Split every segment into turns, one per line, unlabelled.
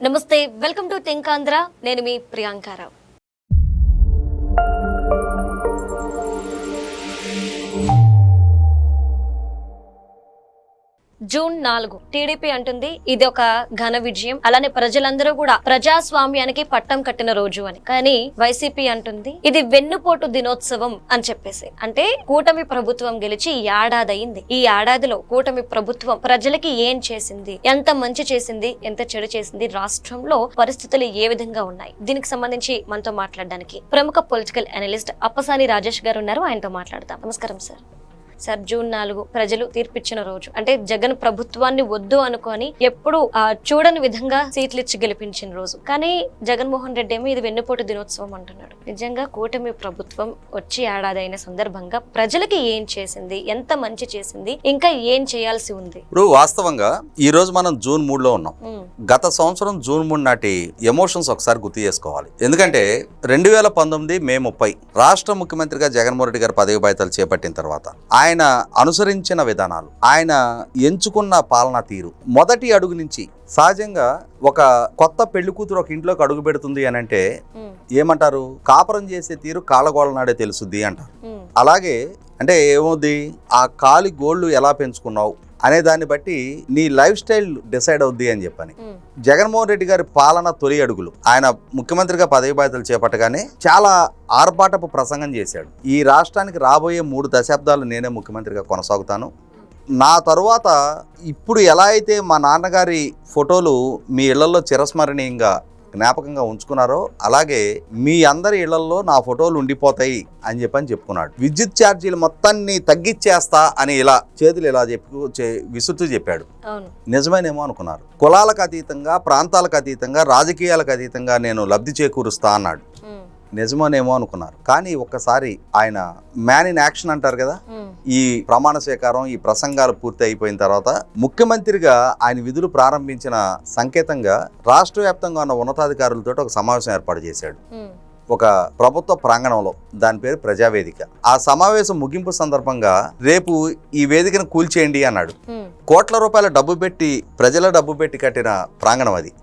నమస్తే, welcome to think Andhra. నేను మీ Priyanka Rao. June 4 TDP అంటుంది ఇది ఒక ఘన విజయం, అలానే ప్రజలందరూ కూడా ప్రజాస్వామ్యానికి పట్టం కట్టిన రోజు అని. కానీ వైసీపీ అంటుంది ఇది వెన్నుపోటు దినోత్సవం అని చెప్పేసి. అంటే కూటమి ప్రభుత్వం గెలిచి ఏడాది అయింది. ఈ ఏడాదిలో కూటమి ప్రభుత్వం ప్రజలకి ఏం చేసింది, ఎంత మంచి చేసింది, ఎంత చెడు చేసింది, రాష్ట్రంలో పరిస్థితులు ఏ విధంగా ఉన్నాయి, దీనికి సంబంధించి మనతో మాట్లాడడానికి ప్రముఖ పొలిటికల్ అనలిస్ట్ అప్పసాని రాజేష్ గారు ఉన్నారు. ఆయనతో మాట్లాడదాం. నమస్కారం సార్. సార్, జూన్ 4 ప్రజలు తీర్పిచ్చిన రోజు. అంటే జగన్ ప్రభుత్వాన్ని వద్దు అనుకొని ఎప్పుడు చూడని విధంగా సీట్లు ఇచ్చి గెలిపించిన రోజు. కానీ జగన్మోహన్ రెడ్డి ఏమో ఇది వెన్నుపోటు దినోత్సవం అంటున్నాడు. నిజంగా కూటమి ప్రభుత్వం వచ్చి ఏడాది అయిన సందర్భంగా ప్రజలకి ఏం చేసింది, ఎంత మంచి చేసింది, ఇంకా ఏం చేయాల్సి ఉంది?
ఇప్పుడు వాస్తవంగా ఈ రోజు మనం జూన్ 3లో ఉన్నాం. గత సంవత్సరం జూన్ 3 నాటి ఎమోషన్స్ ఒకసారి గుర్తు చేసుకోవాలి. ఎందుకంటే 2019 మే 30 రాష్ట్ర ముఖ్యమంత్రిగా జగన్మోహన్ రెడ్డి గారు పదవి బాధ్యతలు చేపట్టిన తర్వాత ఆయన అనుసరించిన విధానాలు, ఆయన ఎంచుకున్న పాలనా తీరు, మొదటి అడుగు నుంచి సహజంగా ఒక కొత్త పెళ్లి కూతురు ఒక ఇంట్లోకి అడుగు పెడుతుంది అని అంటే ఏమంటారు, కాపురం చేసే తీరు కాళ్ళగోళ్ళ నాడే తెలుసుద్ది అంటారు. అలాగే అంటే ఏమవుద్ది, ఆ కాలి గోళ్ళు ఎలా పెంచుకున్నావు అనే దాన్ని బట్టి నీ లైఫ్ స్టైల్ డిసైడ్ అవుద్ది అని చెప్పని. జగన్మోహన్ రెడ్డి గారి పాలన తొలి అడుగులు, ఆయన ముఖ్యమంత్రిగా పదవి బాధ్యతలు చేపట్టగానే చాలా ఆర్భాటపు ప్రసంగం చేశాడు. ఈ రాష్ట్రానికి రాబోయే 3 దశాబ్దాలు నేనే ముఖ్యమంత్రిగా కొనసాగుతాను. నా తరువాత ఇప్పుడు ఎలా అయితే మా నాన్నగారి ఫోటోలు మీ ఇళ్లలో చిరస్మరణీయంగా జ్ఞాపకంగా ఉంచుకున్నారో అలాగే మీ అందరి ఇళ్లలో నా ఫోటోలు ఉండిపోతాయి అని చెప్పుకున్నాడు. విద్యుత్ ఛార్జీలు మొత్తాన్ని తగ్గించేస్తా అని ఇలా చేతులు ఇలా విసురుతూ చెప్పాడు. నిజమేనేమో అనుకున్నారు. కులాలకు అతీతంగా, ప్రాంతాలకు అతీతంగా, రాజకీయాలకు అతీతంగా నేను లబ్ధి చేకూరుస్తా అన్నాడు. నిజమేనేమో అనుకున్నారు. కానీ ఒక్కసారి ఆయన మ్యాన్ ఇన్ యాక్షన్ అంటారు కదా, ఈ ప్రమాణ స్వీకారం, ఈ ప్రసంగాలు పూర్తి అయిపోయిన తర్వాత ముఖ్యమంత్రిగా ఆయన విధులు ప్రారంభించిన సంకేతంగా రాష్ట్ర వ్యాప్తంగా ఉన్న ఉన్నతాధికారులతో ఒక సమావేశం ఏర్పాటు చేశాడు. ఒక ప్రభుత్వ ప్రాంగణంలో, దాని పేరు ప్రజావేదిక. ఆ సమావేశం ముగింపు సందర్భంగా రేపు ఈ వేదికను కూల్చేయండి అన్నాడు. కోట్ల రూపాయల డబ్బు పెట్టి, ప్రజల డబ్బు పెట్టి కట్టిన ప్రాంగణం అది,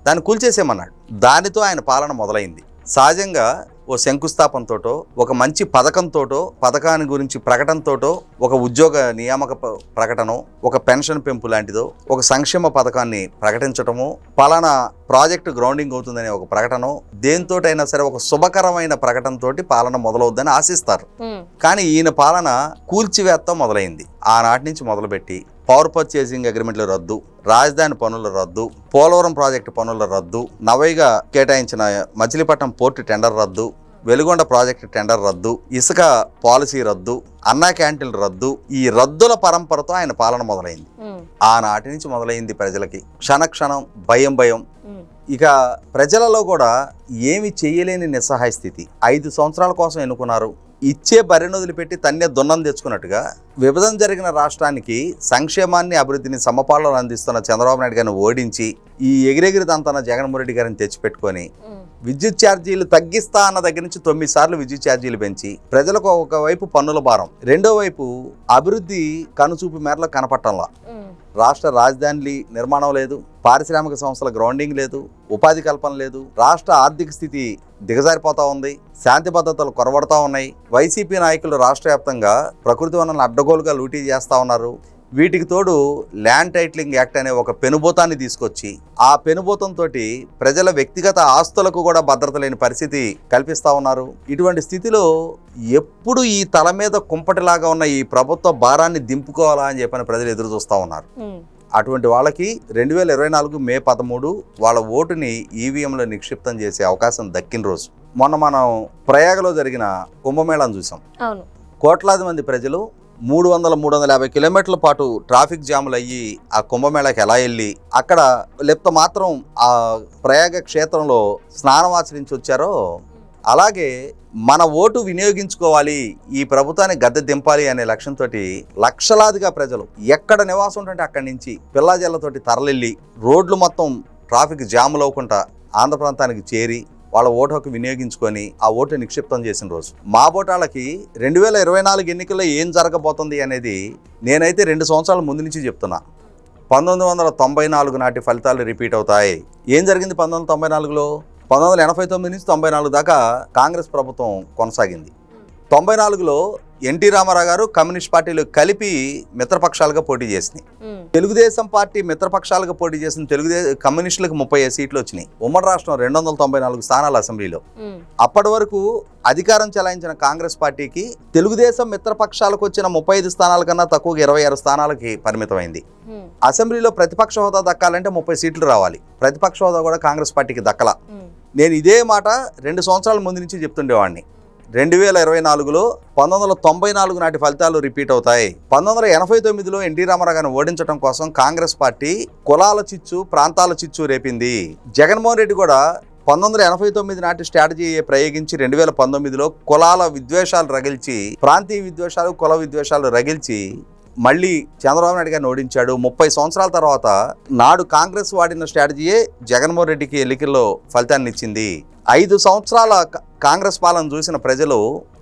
దాన్ని కూల్చేసేమన్నాడు. దానితో ఆయన పాలన మొదలైంది. సహజంగా ఓ శంకుస్థాపనతోటో, ఒక మంచి పథకంతోటో, పథకాన్ని గురించి ప్రకటనతోటో, ఒక ఉద్యోగ నియామక ప్రకటనో, ఒక పెన్షన్ పెంపు లాంటిదో, ఒక సంక్షేమ పథకాన్ని ప్రకటించటమో, పలానా ప్రాజెక్టు గ్రౌండింగ్ అవుతుందనే ఒక ప్రకటనో, దేంతోటైనా సరే ఒక శుభకరమైన ప్రకటనతోటి పాలన మొదలవుద్దని ఆశిస్తారు. కానీ ఈయన పాలన కూల్చివేత్త మొదలైంది. ఆనాటి నుంచి మొదలుపెట్టి పవర్ పర్చేసింగ్ అగ్రిమెంట్ల రద్దు, రాజధాని పనుల రద్దు, పోలవరం ప్రాజెక్టు పనుల రద్దు, నవైగా కేటాయించిన మచిలీపట్నం పోర్టు టెండర్ రద్దు, వెలుగొండ ప్రాజెక్టు టెండర్ రద్దు, ఇసుక పాలసీ రద్దు, అన్నా క్యాంటీన్లు రద్దు, ఈ రద్దుల పరంపరతో ఆయన పాలన మొదలైంది. ఆనాటి నుంచి మొదలైంది ప్రజలకి క్షణక్షణం భయం. ఇక ప్రజలలో కూడా ఏమి చేయలేని నిస్సహాయ స్థితి. 5 సంవత్సరాల కోసం ఎన్నుకున్నారు. ఇచ్చే బరిని వదిలిపెట్టి తన్నే దున్నం తెచ్చుకున్నట్టుగా విభజన జరిగిన రాష్ట్రానికి సంక్షేమాన్ని, అభివృద్ధిని సమపాలన అందిస్తున్న చంద్రబాబు నాయుడు గారిని ఓడించి ఈ ఎగిరెగిరి తంతన జగన్మోహన్ రెడ్డి గారిని తెచ్చిపెట్టుకొని విద్యుత్ ఛార్జీలు తగ్గిస్తా అన్న దగ్గర నుంచి 9 సార్లు విద్యుత్ ఛార్జీలు పెంచి ప్రజలకు ఒకవైపు పన్నుల భారం, రెండో వైపు అభివృద్ధి కనుచూపు మేరలో కనపట్టంలా. రాష్ట్ర రాజధాని నిర్మాణం లేదు, పారిశ్రామిక సంస్థల గ్రౌండింగ్ లేదు, ఉపాధి కల్పన లేదు, రాష్ట్ర ఆర్థిక స్థితి దిగజారిపోతా ఉంది, శాంతి భద్రతలు కొరవడతా ఉన్నాయి. వైసీపీ నాయకులు రాష్ట్ర వ్యాప్తంగా ప్రకృతి వనరులను అడ్డగోలుగా లూటీ చేస్తూ ఉన్నారు. వీటికి తోడు ల్యాండ్ టైటిలింగ్ యాక్ట్ అనే ఒక పెనుభూతాన్ని తీసుకొచ్చి ఆ పెనుభూతంతో ప్రజల వ్యక్తిగత ఆస్తులకు కూడా భద్రత లేని పరిస్థితి కల్పిస్తూ ఉన్నారు. ఇటువంటి స్థితిలో ఎప్పుడు ఈ తల మీద కుంపటిలాగా ఉన్న ఈ ప్రభుత్వ భారాన్ని దింపుకోవాలా అని చెప్పని ప్రజలు ఎదురు చూస్తూ ఉన్నారు. అటువంటి వాళ్ళకి 2024 మే 13 వాళ్ళ ఓటుని ఈవీఎంలో నిక్షిప్తం చేసే అవకాశం దక్కిన రోజు. మొన్న మనం ప్రయాగలో జరిగిన కుంభమేళాను చూసాం. కోట్లాది మంది ప్రజలు 300-350 కిలోమీటర్ల పాటు ట్రాఫిక్ జాములు అయ్యి ఆ కుంభమేళాకి ఎలా వెళ్ళి అక్కడ లేకపోతే మాత్రం ఆ ప్రయాగ క్షేత్రంలో స్నానం ఆచరించి వచ్చారో, అలాగే మన ఓటు వినియోగించుకోవాలి, ఈ ప్రభుత్వాన్ని గద్దె దింపాలి అనే లక్ష్యంతో లక్షలాదిగా ప్రజలు ఎక్కడ నివాసం ఉంటుంటే అక్కడి నుంచి పిల్లాజల్లతోటి తరలిల్లి రోడ్లు మొత్తం ట్రాఫిక్ జాములు అవ్వకుండా ఆంధ్ర ప్రాంతానికి చేరి వాళ్ళ ఓటు హక్కు వినియోగించుకొని ఆ ఓటు నిక్షిప్తం చేసిన రోజు. మా ఓటాలకి 2024 ఎన్నికల్లో ఏం జరగబోతుంది అనేది నేనైతే 2 సంవత్సరాల ముందు నుంచి చెప్తున్నా. 1994 నాటి ఫలితాలు రిపీట్ అవుతాయి. ఏం జరిగింది 1994లో? 1989 నుంచి 94 దాకా కాంగ్రెస్ ప్రభుత్వం కొనసాగింది. 94లో ఎన్టీ రామారావు గారు కమ్యూనిస్ట్ పార్టీలు కలిపి మిత్రపక్షాలుగా పోటీ చేసినాయి. తెలుగుదేశం పార్టీ మిత్రపక్షాలుగా పోటీ చేసిన కమ్యూనిస్టులకు 35 సీట్లు వచ్చినాయి. ఉమ్మడి రాష్ట్రం 294 స్థానాలు అసెంబ్లీలో. అప్పటి వరకు అధికారం చెలాయించిన కాంగ్రెస్ పార్టీకి తెలుగుదేశం మిత్రపక్షాలకు వచ్చిన 35 స్థానాల కన్నా తక్కువగా 26 స్థానాలకి పరిమితమైంది. అసెంబ్లీలో ప్రతిపక్ష హోదా దక్కాలంటే 30 సీట్లు రావాలి. ప్రతిపక్ష హోదా కూడా కాంగ్రెస్ పార్టీకి దక్కల. నేను ఇదే మాట 2 సంవత్సరాల ముందు నుంచి చెప్తుండేవాడిని. 2024లో 1994 నాటి ఫలితాలు రిపీట్ అవుతాయి. 1989లో ఎన్టీ రామారావు గారిని ఓడించడం కోసం కాంగ్రెస్ పార్టీ కులాల చిచ్చు, ప్రాంతాల చిచ్చు రేపింది. జగన్మోహన్ రెడ్డి కూడా 1989 నాటి స్ట్రాటజీ ప్రయోగించి 2019లో కులాల విద్వేషాలు రగిల్చి, ప్రాంతీయ విద్వేషాలు, కుల విద్వేషాలు రగిల్చి మళ్ళీ చంద్రబాబు నాయుడు గారిని ఓడించాడు. 30 సంవత్సరాల తర్వాత నాడు కాంగ్రెస్ వాడిన స్ట్రాటజీయే జగన్మోహన్ రెడ్డికి ఎన్నికల్లో ఫలితాన్ని ఇచ్చింది. 5 సంవత్సరాల కాంగ్రెస్ పాలన చూసిన ప్రజలు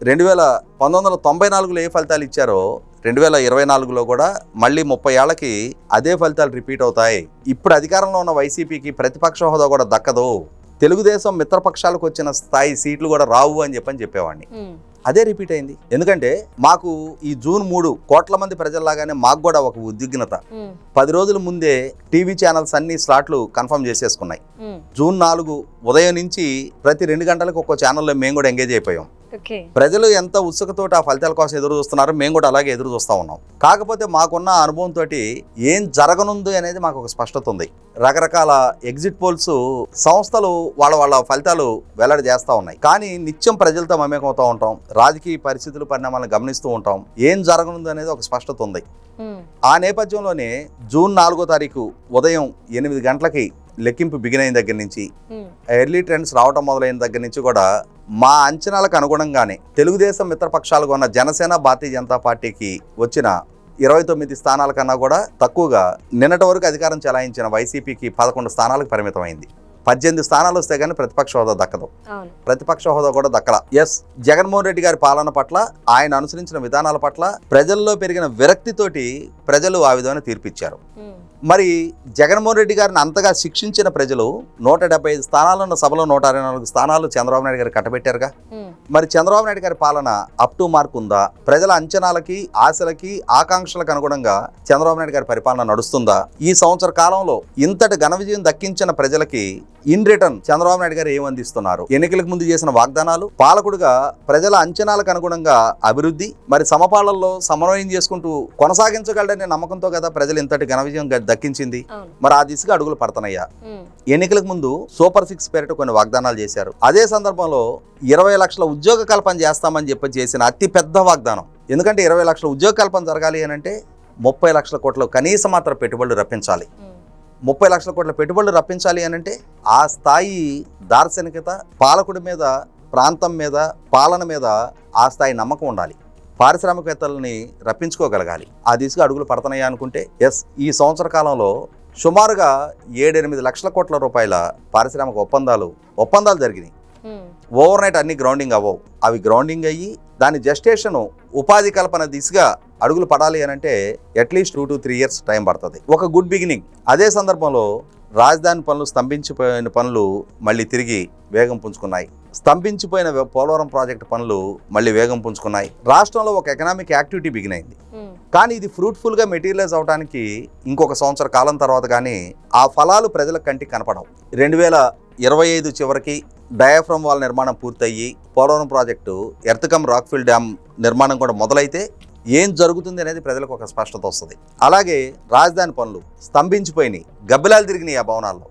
1994లో ఏ ఫలితాలు ఇచ్చారో 2024లో కూడా మళ్ళీ 30 ఏళ్లకి అదే ఫలితాలు రిపీట్ అవుతాయి. ఇప్పుడు అధికారంలో ఉన్న వైసీపీకి ప్రతిపక్ష హోదా కూడా దక్కదు. తెలుగుదేశం మిత్రపక్షాలకు వచ్చిన స్థాయి సీట్లు కూడా రావు అని చెప్పేవాడిని. అదే రిపీట్ అయింది. ఎందుకంటే మాకు ఈ జూన్ 3 కోట్ల మంది ప్రజల్లాగానే మాకు కూడా ఒక ఉద్విగ్నత. 10 రోజుల ముందే టీవీ ఛానల్స్ అన్ని స్లాట్లు కన్ఫర్మ్ చేసేసుకున్నాయి. జూన్ 4 ఉదయం నుంచి ప్రతి 2 గంటలకు ఒక్కో ఛానల్లో మేము కూడా ఎంగేజ్ అయిపోయాం. ప్రజలు ఎంత ఉత్సుకతోటి ఆ ఫలితాల కోసం ఎదురు చూస్తున్నారో మేము కూడా అలాగే ఎదురు చూస్తూ ఉన్నాం. కాకపోతే మాకున్న అనుభవంతో ఏం జరగనుంది అనేది మాకు ఒక స్పష్టత ఉంది. రకరకాల ఎగ్జిట్ పోల్స్ సంస్థలు వాళ్ళ ఫలితాలు వెల్లడి చేస్తూ ఉన్నాయి. కానీ నిత్యం ప్రజలతో మమేకమవుతూ ఉంటాం, రాజకీయ పరిస్థితులు, పరిణామాలను గమనిస్తూ ఉంటాం. ఏం జరగనుంది అనేది ఒక స్పష్టత ఉంది. ఆ నేపథ్యంలోనే జూన్ 4వ తారీఖు ఉదయం 8 గంటలకి లెక్కింపు బిగినైన దగ్గర నుంచి, ఎర్లీ ట్రెండ్స్ రావటం మొదలైన దగ్గర నుంచి కూడా మా అంచనాలకు అనుగుణంగానే తెలుగుదేశం మిత్రపక్షాలుగా ఉన్న జనసేన, భారతీయ జనతా పార్టీకి వచ్చిన 29 స్థానాల కన్నా కూడా తక్కువగా నిన్నటి వరకు అధికారం చెలాయించిన వైసీపీకి 11 స్థానాలకు పరిమితమైంది. 18 స్థానాలు వస్తే కానీ ప్రతిపక్ష హోదా దక్కదు. ప్రతిపక్ష హోదా కూడా దక్కల. ఎస్, జగన్మోహన్ రెడ్డి గారి పాలన పట్ల, ఆయన అనుసరించిన విధానాల పట్ల ప్రజల్లో పెరిగిన విరక్తితోటి ప్రజలు ఆ విధమైన తీర్పిచ్చారు. మరి జగన్మోహన్ రెడ్డి గారిని అంతగా శిక్షించిన ప్రజలు 175 స్థానాలు ఉన్న సభలో 164 స్థానాలు చంద్రబాబు నాయుడు గారు కట్టబెట్టారుగా. మరి చంద్రబాబు నాయుడు గారి పాలన అప్ టు మార్క్ ఉందా? ప్రజల అంచనాలకి, ఆశలకి, ఆకాంక్షలకు అనుగుణంగా చంద్రబాబు నాయుడు గారి పరిపాలన నడుస్తుందా? ఈ సంవత్సర కాలంలో ఇంతటి ఘన విజయం దక్కించిన ప్రజలకి ఇన్ రిటర్న్ చంద్రబాబు నాయుడు గారు ఏం అందిస్తున్నారు? ఎన్నికలకు ముందు చేసిన వాగ్దానాలు, పాలకుడుగా ప్రజల అంచనాలకు అనుగుణంగా అభివృద్ధి, మరి సమపాలనలో సమన్వయం చేసుకుంటూ కొనసాగించగలడనే నమ్మకంతో కదా ప్రజలు ఇంతటి ఘన విజయం దక్కించింది. మరి ఆ దిశగా అడుగులు పడుతున్నాయా? ఎన్నికలకు ముందు సూపర్ 6 పేరిట కొన్ని వాగ్దానాలు చేశారు. అదే సందర్భంలో 20 లక్షల ఉద్యోగ కల్పన చేస్తామని చేసిన అతి పెద్ద వాగ్దానం. ఎందుకంటే 20 లక్షల ఉద్యోగ కల్పన జరగాలి అని అంటే 30 లక్షల కోట్ల కనీస మాత్రం పెట్టుబడులు రప్పించాలి. 30 లక్షల కోట్ల పెట్టుబడులు రప్పించాలి అని అంటే ఆ స్థాయి దార్శనికత, పాలకుడి మీద, ప్రాంతం మీద, పాలన మీద ఆ స్థాయి నమ్మకం ఉండాలి. పారిశ్రామికవేత్తలని రప్పించుకోగలగాలి. ఆ దిశగా అడుగులు పడుతున్నాయా అనుకుంటే ఎస్, ఈ సంవత్సర కాలంలో సుమారుగా 7-8 లక్షల కోట్ల రూపాయల పారిశ్రామిక ఒప్పందాలు జరిగినాయి. ఓవర్ నైట్ అన్ని గ్రౌండింగ్ అవ్వవు. అవి గ్రౌండింగ్ అయ్యి దాని జస్టేషన్, ఉపాధి కల్పన దిశగా అడుగులు పడాలి అని అంటే అట్లీస్ట్ 2 to 3 years టైం పడుతుంది. ఒక గుడ్ బిగినింగ్. అదే సందర్భంలో రాజధాని పనులు, స్తంభించిపోయిన పనులు మళ్ళీ తిరిగి వేగం పుంజుకున్నాయి. స్తంభించిపోయిన పోలవరం ప్రాజెక్టు పనులు మళ్ళీ వేగం పుంజుకున్నాయి. రాష్ట్రంలో ఒక ఎకనామిక్ యాక్టివిటీ బిగినైంది. కానీ ఇది ఫ్రూట్ఫుల్గా మెటీరియలైజ్ అవడానికి ఇంకొక సంవత్సర కాలం తర్వాత కానీ ఆ ఫలాలు ప్రజల కంటికి కనపడవు. 2025 చివరికి డయాఫ్రమ్ వాల్ నిర్మాణం పూర్తయ్యి పోలవరం ప్రాజెక్టు ఎర్త్కమ్ రాక్ఫిల్ డ్యామ్ నిర్మాణం కూడా మొదలైతే ఏం జరుగుతుంది అనేది ప్రజలకు ఒక స్పష్టత వస్తుంది. అలాగే రాజధాని పనులు స్తంభించిపోయినాయి, గబ్బిలాలు తిరిగినాయి. ఆ భవనాల్లో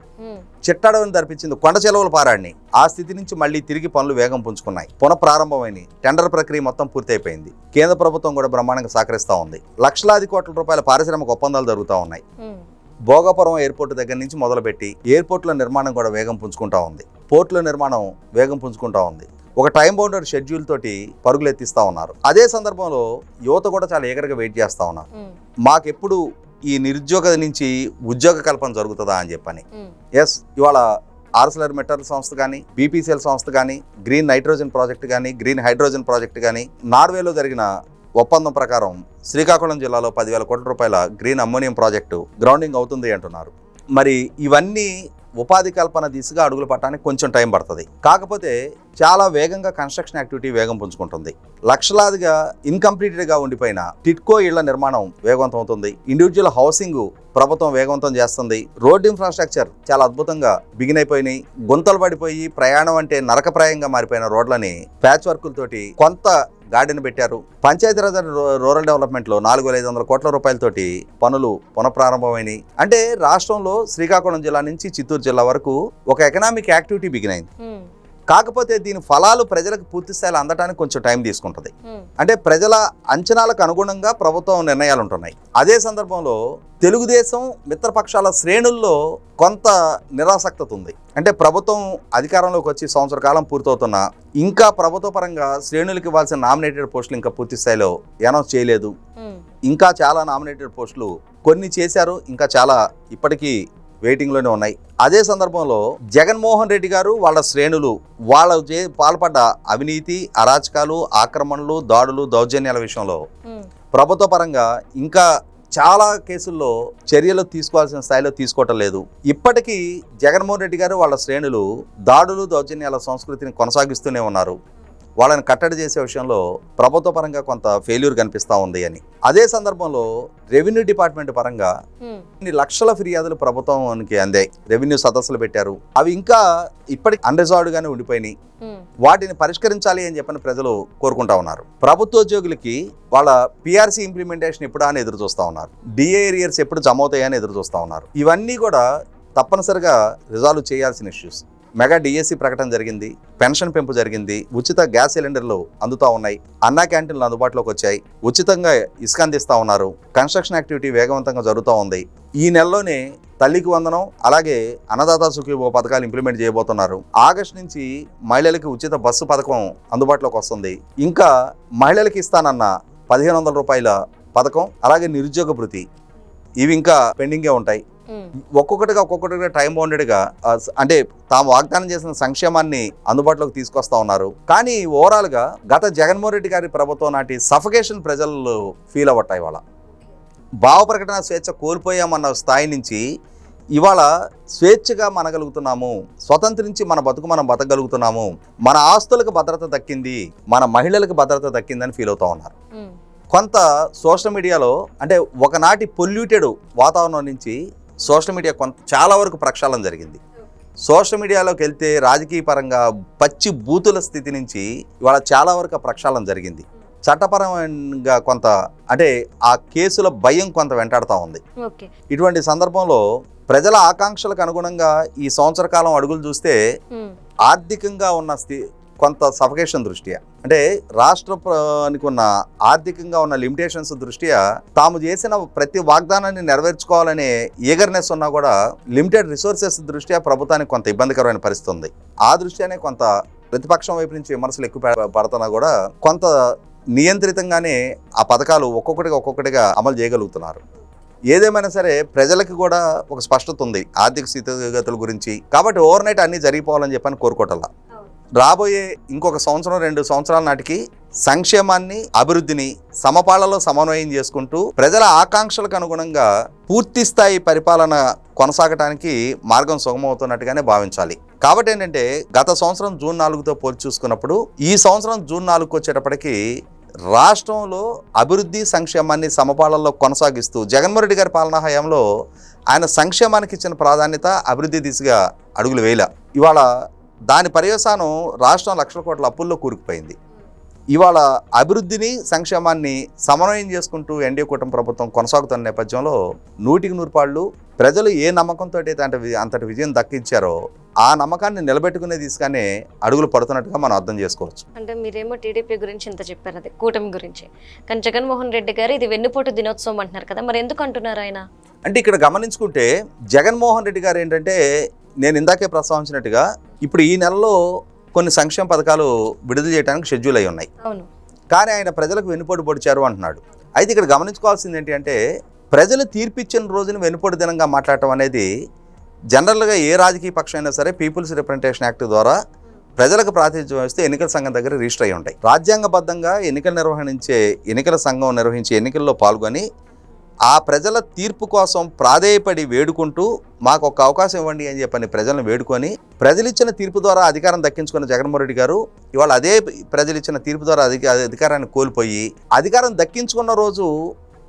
చిట్టడవని తరిపించింది, కొండ చెలవులు పారాడినాయి. ఆ స్థితి నుంచి మళ్ళీ తిరిగి పనులు వేగం పుంజుకున్నాయి, పునఃప్రారంభమైనవి. టెండర్ ప్రక్రియ మొత్తం పూర్తయిపోయింది. కేంద్ర ప్రభుత్వం కూడా బ్రహ్మాండంగా సహకరిస్తూ ఉంది. లక్షలాది కోట్ల రూపాయల పారిశ్రామిక ఒప్పందాలు జరుగుతూ ఉన్నాయి. భోగాపురం ఎయిర్పోర్ట్ దగ్గర నుంచి మొదలుపెట్టి ఎయిర్పోర్ట్ల నిర్మాణం కూడా వేగం పుంజుకుంటా ఉంది. పోర్టుల నిర్మాణం వేగం పుంజుకుంటా ఉంది. ఒక టైం బౌండెడ్ షెడ్యూల్ తోటి పరుగులు ఎత్తిస్తూ ఉన్నారు. అదే సందర్భంలో యువత కూడా చాలా ఏగరగా వెయిట్ చేస్తూ ఉన్నారు. మాకెప్పుడు ఈ నిరుద్యోగ నుంచి ఉద్యోగ కల్పన జరుగుతుందా అని చెప్పని. ఎస్, ఇవాళ ఆర్సెలర్ మెటల్ సంస్థ కానీ, బీపీసీఎల్ సంస్థ కానీ, గ్రీన్ నైట్రోజన్ ప్రాజెక్ట్ కానీ, గ్రీన్ హైడ్రోజన్ ప్రాజెక్ట్ కానీ, నార్వేలో జరిగిన ఒప్పందం ప్రకారం శ్రీకాకుళం జిల్లాలో 10,000 కోట్ల రూపాయల గ్రీన్ అమ్మోనియం ప్రాజెక్టు గ్రౌండింగ్ అవుతుంది అంటున్నారు. మరి ఇవన్నీ ఉపాధి కల్పన దిశగా అడుగులు పట్టడానికి కొంచెం టైం పడుతుంది. కాకపోతే చాలా వేగంగా కన్స్ట్రక్షన్ యాక్టివిటీ వేగం పుంజుకుంటుంది. లక్షలాదిగా ఇన్కంప్లీటెడ్గా ఉండిపోయిన టిట్కో ఇళ్ల నిర్మాణం వేగవంతం అవుతుంది. ఇండివిజువల్ హౌసింగ్ ప్రభుత్వం వేగవంతం చేస్తుంది. రోడ్ ఇన్ఫ్రాస్ట్రక్చర్ చాలా అద్భుతంగా బిగిన్ అయిపోయినాయి. గుంతలు పడిపోయి ప్రయాణం అంటే నరకప్రాయంగా మారిపోయిన రోడ్లని ప్యాచ్ వర్కులతోటి కొంత గార్డెన్ పెట్టారు. పంచాయతీరాజ్ రూరల్ డెవలప్మెంట్లో 4,500 కోట్ల రూపాయలతోటి పనులు పునఃప్రారంభమైనాయి. అంటే రాష్ట్రంలో శ్రీకాకుళం జిల్లా నుంచి చిత్తూరు జిల్లా వరకు ఒక ఎకనామిక్ యాక్టివిటీ బిగిన్ అయింది. కాకపోతే దీని ఫలాలు ప్రజలకు పూర్తి స్థాయిలో అందడానికి కొంచెం టైం తీసుకుంటుంది. అంటే ప్రజల అంచనాలకు అనుగుణంగా ప్రభుత్వం నిర్ణయాలు ఉంటున్నాయి. అదే సందర్భంలో తెలుగుదేశం మిత్రపక్షాల శ్రేణుల్లో కొంత నిరాసక్తత ఉంది. అంటే ప్రభుత్వం అధికారంలోకి వచ్చి సంవత్సర కాలం పూర్తవుతున్నా ఇంకా ప్రభుత్వ పరంగా శ్రేణులకు ఇవ్వాల్సిన నామినేటెడ్ పోస్టులు ఇంకా పూర్తి స్థాయిలో అనౌన్స్ చేయలేదు. ఇంకా చాలా నామినేటెడ్ పోస్టులు కొన్ని చేశారు, ఇంకా చాలా ఇప్పటికీ వెయిటింగ్లోనే ఉన్నాయి. అదే సందర్భంలో జగన్మోహన్ రెడ్డి గారు వాళ్ళ శ్రేణులు వాళ్ళ పాల్పడ్డ అవినీతి, అరాచకాలు, ఆక్రమణలు, దాడులు, దౌర్జన్యాల విషయంలో ప్రభుత్వ పరంగా ఇంకా చాలా కేసుల్లో చర్యలు తీసుకోవాల్సిన స్థాయిలో తీసుకోవటం లేదు. ఇప్పటికీ జగన్మోహన్ రెడ్డి గారు వాళ్ళ శ్రేణులు దాడులు, దౌర్జన్యాల సంస్కృతిని కొనసాగిస్తూనే ఉన్నారు. వాళ్ళని కట్టడి చేసే విషయంలో ప్రభుత్వ పరంగా కొంత ఫెయిల్యూర్ కనిపిస్తూ ఉంది అని. అదే సందర్భంలో రెవెన్యూ డిపార్ట్మెంట్ పరంగా కొన్ని లక్షల ఫిర్యాదులు ప్రభుత్వానికి అందాయి. రెవెన్యూ సదస్సులు పెట్టారు, అవి ఇంకా ఇప్పటికి అన్రిజాల్వ్డ్ గానే ఉండిపోయినాయి. వాటిని పరిష్కరించాలి అని చెప్పని ప్రజలు కోరుకుంటా ఉన్నారు. ప్రభుత్వోద్యోగులకి వాళ్ళ పిఆర్సీ ఇంప్లిమెంటేషన్ ఎప్పుడా అని ఎదురు చూస్తూ ఉన్నారు. డిఏ ఏరియర్స్ ఎప్పుడు జమ అవుతాయని ఎదురు చూస్తూ ఉన్నారు. ఇవన్నీ కూడా తప్పనిసరిగా రిజాల్వ్ చేయాల్సిన ఇష్యూస్. మెగా డిఎస్సి ప్రకటన జరిగింది, పెన్షన్ పెంపు జరిగింది, ఉచిత గ్యాస్ సిలిండర్లు అందుతూ ఉన్నాయి, అన్నా క్యాంటీన్లు అందుబాటులోకి వచ్చాయి, ఉచితంగా ఇసుక అందిస్తూ ఉన్నారు, కన్స్ట్రక్షన్ యాక్టివిటీ వేగవంతంగా జరుగుతూ ఉంది. ఈ నెలలోనే తల్లికి వందనం అలాగే అన్నదాత సుఖీభవ పథకాలు ఇంప్లిమెంట్ చేయబోతున్నారు. ఆగస్టు నుంచి మహిళలకి ఉచిత బస్సు పథకం అందుబాటులోకి వస్తుంది. ఇంకా మహిళలకి ఇస్తానన్న 1,500 రూపాయల పథకం అలాగే నిరుద్యోగ భృతి ఇవి ఇంకా పెండింగే ఉంటాయి. ఒక్కొక్కటిగా టైం బౌండెడ్గా అంటే తాము వాగ్దానం చేసిన సంక్షేమాన్ని అందుబాటులోకి తీసుకొస్తా ఉన్నారు. కానీ ఓవరాల్గా గత జగన్మోహన్ రెడ్డి గారి ప్రభుత్వం నాటి సఫకేషన్ ప్రజలు ఫీల్ అవ్వటాయి. ఇవాళ భావ ప్రకటన స్వేచ్ఛ కోల్పోయామన్న స్థాయి నుంచి ఇవాళ స్వేచ్ఛగా మనగలుగుతున్నాము, స్వతంత్రించి మన బతుకు మనం బతకగలుగుతున్నాము, మన ఆస్తులకు భద్రత దక్కింది, మన మహిళలకు భద్రత దక్కిందని ఫీల్ అవుతా ఉన్నారు. కొంత సోషల్ మీడియాలో అంటే ఒకనాటి పొల్యూటెడ్ వాతావరణం నుంచి సోషల్ మీడియా కొంత చాలా వరకు ప్రక్షాళన జరిగింది. సోషల్ మీడియాలోకి వెళ్తే రాజకీయ పరంగా పచ్చి బూతుల స్థితి నుంచి ఇవాళ చాలా వరకు ప్రక్షాళన జరిగింది. చట్టపరంగా కొంత అంటే ఆ కేసుల భయం కొంత వెంటాడుతూ ఉంది. ఇటువంటి సందర్భంలో ప్రజల ఆకాంక్షలకు అనుగుణంగా ఈ సంవత్సర కాలం అడుగులు చూస్తే ఆర్థికంగా ఉన్న కొంత సఫకేషన్ దృష్ట్యా అంటే రాష్ట్రానికి ఉన్న ఆర్థికంగా ఉన్న లిమిటేషన్స్ దృష్ట్యా తాము చేసిన ప్రతి వాగ్దానాన్ని నెరవేర్చుకోవాలనే ఈగర్నెస్ ఉన్నా కూడా లిమిటెడ్ రిసోర్సెస్ దృష్ట్యా ప్రభుత్వానికి కొంత ఇబ్బందికరమైన పరిస్థితి ఉంది. ఆ దృష్ట్యానే కొంత ప్రతిపక్షం వైపు నుంచి విమర్శలు ఎక్కువ పడుతున్నా కూడా కొంత నియంత్రితంగానే ఆ పథకాలు ఒక్కొక్కటిగా అమలు చేయగలుగుతున్నారు. ఏదేమైనా సరే ప్రజలకు కూడా ఒక స్పష్టత ఉంది ఆర్థిక స్థితిగతుల గురించి. కాబట్టి ఓవర్ నైట్ అన్నీ జరిగిపోవాలని చెప్పని కోరుకోవటంలా రాబోయే ఇంకొక 2 సంవత్సరాల నాటికి సంక్షేమాన్ని అభివృద్ధిని సమపాళ్లలో సమన్వయం చేసుకుంటూ ప్రజల ఆకాంక్షలకు అనుగుణంగా పూర్తి స్థాయి పరిపాలన కొనసాగటానికి మార్గం సుగమవుతున్నట్టుగానే భావించాలి. కాబట్టి ఏంటంటే గత సంవత్సరం జూన్ 4తో పోల్చి చూసుకున్నప్పుడు ఈ సంవత్సరం జూన్ 4కు వచ్చేటప్పటికి రాష్ట్రంలో అభివృద్ధి సంక్షేమాన్ని సమపాళ్లలో కొనసాగిస్తూ జగన్మోహన్ రెడ్డి గారి పాలనా హయాంలో ఆయన సంక్షేమానికి ఇచ్చిన ప్రాధాన్యత అభివృద్ధి దిశగా అడుగులు వేయల. ఇవాళ దాని పర్యవసానం రాష్ట్రం లక్షల కోట్ల అప్పుల్లో కూరుకుపోయింది. ఇవాళ అభివృద్ధిని సంక్షేమాన్ని సమన్వయం చేసుకుంటూ ఎన్డీఏ కూటమి ప్రభుత్వం కొనసాగుతున్న నేపథ్యంలో 100% ప్రజలు ఏ నమ్మకంతో అయితే అంతటి విజయం దక్కించారో ఆ నమ్మకాన్ని నిలబెట్టుకునే దిశగానే అడుగులు పడుతున్నట్టుగా మనం అర్థం చేసుకోవచ్చు.
అంటే మీరేమో టీడీపీ గురించి ఇంత చెప్పారు, అదే కూటమి గురించి, కానీ జగన్మోహన్ రెడ్డి గారు ఇది వెన్నుపోటు దినోత్సవం అంటున్నారు కదా, మరి ఎందుకు అంటున్నారు ఆయన?
అంటే ఇక్కడ గమనించుకుంటే జగన్మోహన్ రెడ్డి గారు ఏంటంటే నేను ఇందాకే ప్రస్తావించినట్టుగా ఇప్పుడు ఈ నెలలో కొన్ని సంక్షేమ పథకాలు విడుదల చేయడానికి షెడ్యూల్ అయి ఉన్నాయి. కానీ ఆయన ప్రజలకు వెన్నుపోటు పొడిచారు అంటున్నాడు. అయితే ఇక్కడ గమనించుకోవాల్సింది ఏంటి అంటే ప్రజలు తీర్పిచ్చిన రోజున వెన్నుపోటు దినంగా మాట్లాడటం అనేది జనరల్గా ఏ రాజకీయ పక్షం అయినా సరే పీపుల్స్ రిప్రజెంటేషన్ యాక్ట్ ద్వారా ప్రజలకు ప్రాతినిధ్యం వహిస్తే ఎన్నికల సంఘం దగ్గర రిజిస్టర్ అయి ఉంటాయి. రాజ్యాంగబద్ధంగా ఎన్నికల సంఘం నిర్వహించే ఎన్నికల్లో పాల్గొని ఆ ప్రజల తీర్పు కోసం ప్రాధేయపడి వేడుకుంటూ మాకు ఒక అవకాశం ఇవ్వండి అని చెప్పని ప్రజలను వేడుకొని ప్రజలిచ్చిన తీర్పు ద్వారా అధికారం దక్కించుకున్న జగన్మోహన్ రెడ్డి గారు ఇవాళ అదే ప్రజలిచ్చిన తీర్పు ద్వారా అధికారాన్ని కోల్పోయి అధికారం దక్కించుకున్న రోజు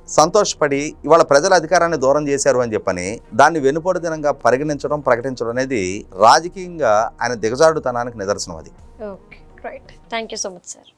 సంతోషపడి ఇవాళ ప్రజల అధికారాన్ని దూరం చేశారు అని చెప్పని దాన్ని వెనుపోటు దినంగా పరిగణించడం ప్రకటించడం అనేది రాజకీయంగా ఆయన దిగజారుడుతనానికి నిదర్శనం అది.
Okay, right. Thank you so much sir.